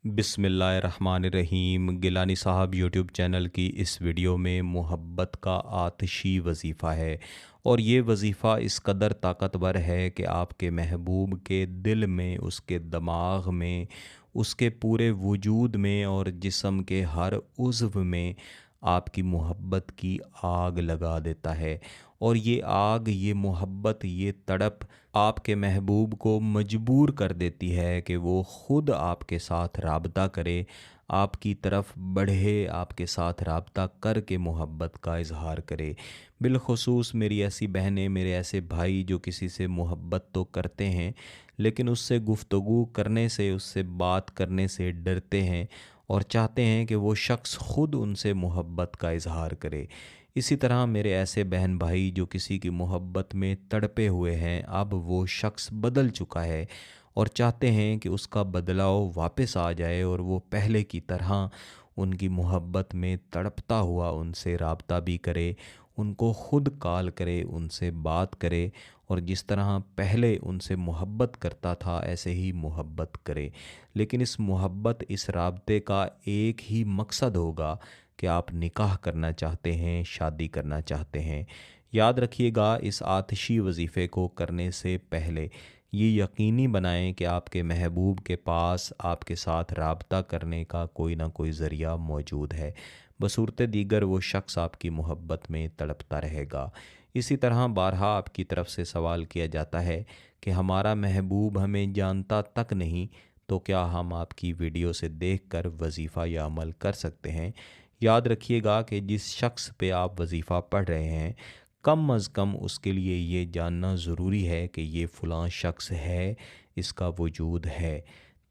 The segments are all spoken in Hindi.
बिस्मिल्लाहिर्रहमानिर्रहीम। गिलानी साहब यूट्यूब चैनल की इस वीडियो में मोहब्बत का आतिशी वजीफ़ा है और ये वजीफ़ा इस कदर ताकतवर है कि आपके महबूब के दिल में, उसके दिमाग में, उसके पूरे वजूद में और जिस्म के हर उज़्व में आपकी मोहब्बत की आग लगा देता है। और ये आग, ये मोहब्बत, ये तड़प आपके महबूब को मजबूर कर देती है कि वो ख़ुद आपके साथ राबता करे, आपकी तरफ बढ़े, आपके साथ राबता करके मोहब्बत का इज़हार करे। बिलख़ुसूस मेरी ऐसी बहनें, मेरे ऐसे भाई जो किसी से मोहब्बत तो करते हैं लेकिन उससे गुफ्तगू करने से, उससे बात करने से डरते हैं और चाहते हैं कि वो शख्स ख़ुद उनसे मोहब्बत का इज़हार करे। इसी तरह मेरे ऐसे बहन भाई जो किसी की मोहब्बत में तड़पे हुए हैं, अब वो शख्स बदल चुका है और चाहते हैं कि उसका बदलाव वापस आ जाए और वो पहले की तरह उनकी मोहब्बत में तड़पता हुआ उनसे राब्ता भी करे, उनको ख़ुद कॉल करे, उनसे बात करे और जिस तरह पहले उनसे मोहब्बत करता था ऐसे ही मोहब्बत करे। लेकिन इस मोहब्बत, इस राब्ते का एक ही मकसद होगा कि आप निकाह करना चाहते हैं, शादी करना चाहते हैं। याद रखिएगा, इस आतिशी वजीफ़े को करने से पहले ये यकीनी बनाएं कि आपके महबूब के पास आपके साथ राब्ता करने का कोई ना कोई ज़रिया मौजूद है। बसूरत दीगर वो शख्स आपकी मोहब्बत में तड़पता रहेगा। इसी तरह बारहा आपकी तरफ से सवाल किया जाता है कि हमारा महबूब हमें जानता तक नहीं, तो क्या हम आपकी वीडियो से देखकर वजीफ़ा या अमल कर सकते हैं? याद रखिएगा कि जिस शख्स पे आप वजीफ़ा पढ़ रहे हैं, कम अज़ कम उसके लिए ये जानना ज़रूरी है कि ये फ़लाँ शख्स है, इसका वजूद है।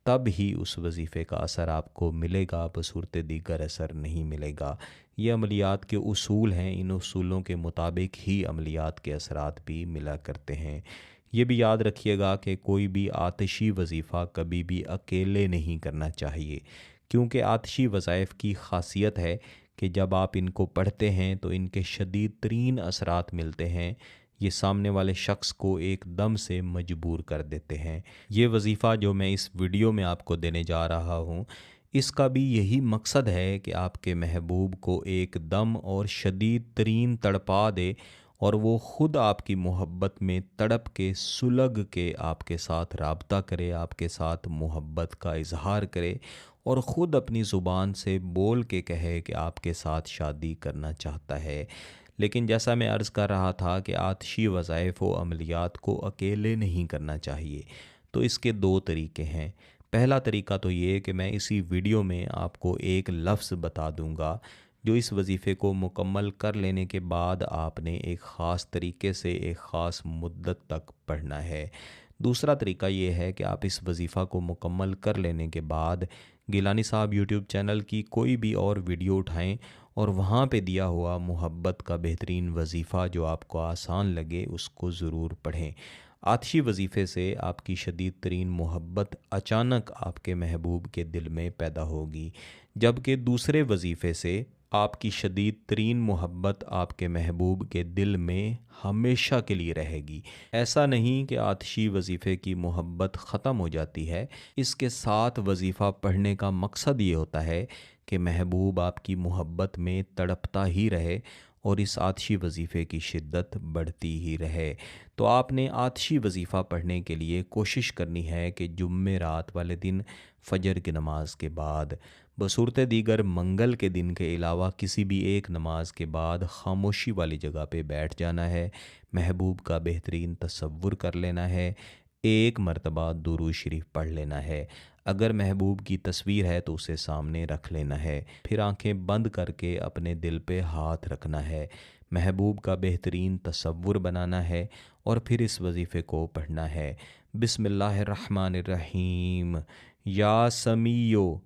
तब ही उस वजीफ़े का असर आपको मिलेगा, बसूरत दीगर असर नहीं मिलेगा। ये अमलियात के उसूल हैं, इन उसूलों के मुताबिक ही अमलियात के असरात भी मिला करते हैं। ये भी याद रखिएगा कि कोई भी आतिशी वजीफ़ा कभी भी अकेले नहीं करना चाहिए, क्योंकि आतिशी वज़ाइफ़ की ख़ासियत है कि जब आप इनको पढ़ते हैं तो इनके शदीद तरीन असरात मिलते हैं। ये सामने वाले शख्स को एकदम से मजबूर कर देते हैं। ये वजीफ़ा जो मैं इस वीडियो में आपको देने जा रहा हूँ, इसका भी यही मकसद है कि आपके महबूब को एकदम और शदीद तरीन तड़पा दे और वो ख़ुद आपकी मोहब्बत में तड़प के, सुलग के आपके साथ राब्ता करे, आपके साथ मोहब्बत का इज़हार करे और ख़ुद अपनी ज़ुबान से बोल के कहे कि आपके साथ शादी करना चाहता है। लेकिन जैसा मैं अर्ज़ कर रहा था कि आतिशी वज़ाइफ़ व अमलियात को अकेले नहीं करना चाहिए, तो इसके दो तरीके हैं। पहला तरीका तो ये कि मैं इसी वीडियो में आपको एक लफ्ज़ बता दूंगा जो इस वजीफ़े को मुकम्मल कर लेने के बाद आपने एक ख़ास तरीके से एक ख़ास मुद्दत तक पढ़ना है। दूसरा तरीका ये है कि आप इस वजीफ़ा को मुकम्मल कर लेने के बाद गिलानी साहब यूट्यूब चैनल की कोई भी और वीडियो उठाएं और वहाँ पे दिया हुआ मोहब्बत का बेहतरीन वजीफ़ा जो आपको आसान लगे उसको ज़रूर पढ़ें। आतिशी वजीफ़े से आपकी शदीद तरीन मोहब्बत अचानक आपके महबूब के दिल में पैदा होगी, जबकि दूसरे वजीफ़े से आपकी शदीद तरीन मोहब्बत आपके महबूब के दिल में हमेशा के लिए रहेगी। ऐसा नहीं कि आतिशी वजीफ़े की मोहब्बत ख़त्म हो जाती है। इसके साथ वजीफ़ा पढ़ने का मकसद ये होता है कि महबूब आपकी मोहब्बत में तड़पता ही रहे और इस आतिशी वजीफ़े की शिद्दत बढ़ती ही रहे। तो आपने आतिशी वजीफ़ा पढ़ने के लिए कोशिश करनी है कि जुम्मे रात वाले दिन फ़जर की नमाज के बाद, बसूरत दीगर मंगल के दिन के अलावा किसी भी एक नमाज के बाद खामोशी वाली जगह पे बैठ जाना है, महबूब का बेहतरीन तसव्वुर कर लेना है, एक मरतबा दुरूद शरीफ पढ़ लेना है। अगर महबूब की तस्वीर है तो उसे सामने रख लेना है, फिर आंखें बंद करके अपने दिल पे हाथ रखना है, महबूब का बेहतरीन तसव्वुर बनाना है और फिर इस वजीफ़े को पढ़ना है। बिस्मिल्लाहिर्रहमानिर्रहीम। या समीयो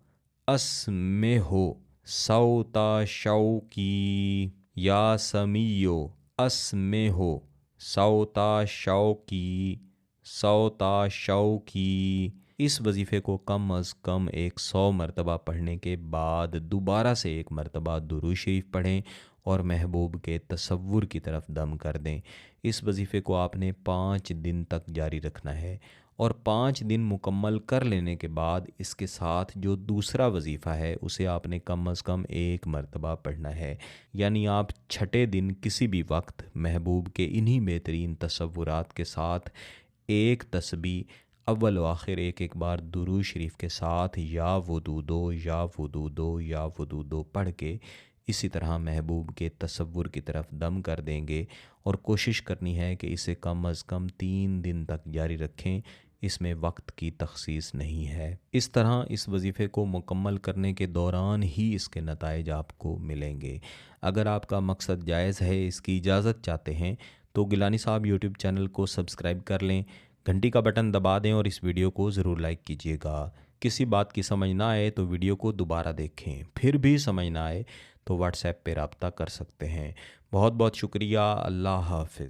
अस्मे हो सौता शौकी। या समीयो अस्मे हो सौता शौकी, सौता शौकी। इस वजीफ़े को कम अज़ कम 100 मरतबा पढ़ने के बाद दोबारा से एक मरतबा दुरूद शरीफ पढ़ें और महबूब के तसव्वुर की तरफ दम कर दें। इस वजीफ़े को आपने 5 दिन तक जारी रखना है और 5 दिन मुकम्मल कर लेने के बाद इसके साथ जो दूसरा वजीफ़ा है उसे आपने कम अज़ कम 1 मरतबा पढ़ना है। यानी आप छठे दिन किसी भी वक्त महबूब के इन्हीं बेहतरीन तसव्वुरात के साथ एक तस्बीह अव्वल व आखिर एक एक बार दुरूद शरीफ के साथ या वुदू दो या वुदू दो या वुदू दो पढ़ के इसी तरह महबूब के तसव्वुर की तरफ दम कर देंगे। और कोशिश करनी है कि इसे कम अज़ कम 3 दिन तक जारी रखें, इसमें वक्त की तखसीस नहीं है। इस तरह इस वजीफ़े को मुकम्मल करने के दौरान ही इसके नताइज आपको मिलेंगे। अगर आपका मकसद जायज़ है, इसकी इजाज़त चाहते हैं, तो गिलानी साहब यूट्यूब चैनल को सब्सक्राइब कर लें, घंटी का बटन दबा दें और इस वीडियो को ज़रूर लाइक कीजिएगा। किसी बात की समझ ना आए तो वीडियो को दोबारा देखें, फिर भी समझ ना आए तो व्हाट्सएप पे रब्ता कर सकते हैं। बहुत बहुत शुक्रिया। अल्लाह हाफ़िज़।